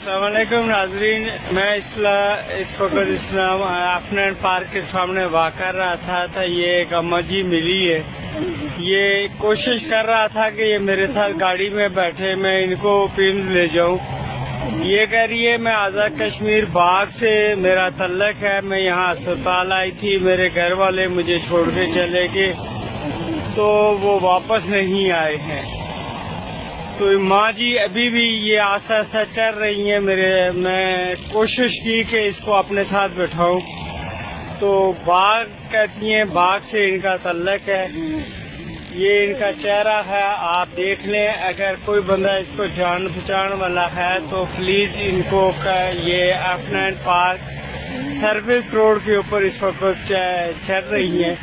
अस्सलाम वालेकुम नाजरीन, मैं इस वक्त इस्लाम अफनान पार्क के सामने वाक़ कर रहा था। ये एक अम्मा जी मिली है। ये कोशिश कर रहा था कि ये मेरे साथ गाड़ी में बैठे, मैं इनको पिम्स ले जाऊं। ये कह रही है मैं आज़ाद कश्मीर बाग से मेरा तल्लक है, मैं यहाँ अस्पताल आई थी, मेरे घर वाले मुझे छोड़ के चले गए, तो वो वापस नहीं आए हैं। तो माँ जी अभी भी ये आस्ता आस्ता चल रही हैं। मैं कोशिश की कि इसको अपने साथ बैठाऊं, तो बाग कहती हैं बाग से इनका तल्लक है। ये इनका चेहरा है, आप देख लें। अगर कोई बंदा इसको जान पहचान वाला है तो प्लीज़ इनको ये अफनान पार्क सर्विस रोड के ऊपर इस वक्त चल रही हैं।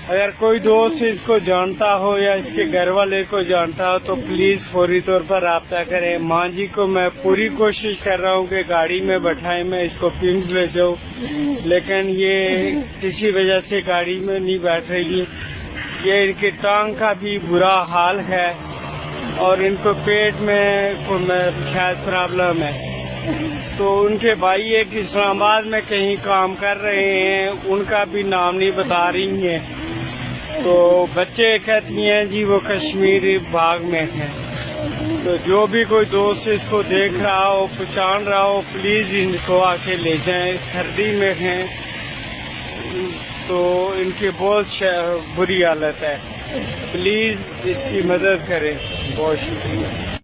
अगर कोई दोस्त इसको जानता हो या इसके घर वाले को जानता हो तो प्लीज़ फौरी तौर पर रब्ता करें। माँ जी को मैं पूरी कोशिश कर रहा हूँ कि गाड़ी में बैठाएं, मैं इसको पिम्स ले जाऊँ, लेकिन ये किसी वजह से गाड़ी में नहीं बैठ रही। ये इनकी टांग का भी बुरा हाल है और इनको पेट में शायद प्रॉब्लम है। तो उनके भाई एक इस्लामाबाद में कहीं काम कर रहे हैं, उनका भी नाम नहीं बता रही हैं। तो बच्चे कहती हैं जी वो कश्मीरी बाग में हैं। तो जो भी कोई दोस्त इसको देख रहा हो, पहचान रहा हो, प्लीज़ इनको आके ले जाएं। सर्दी में हैं तो इनकी बहुत बुरी हालत है, प्लीज़ इसकी मदद करें। बहुत शुक्रिया।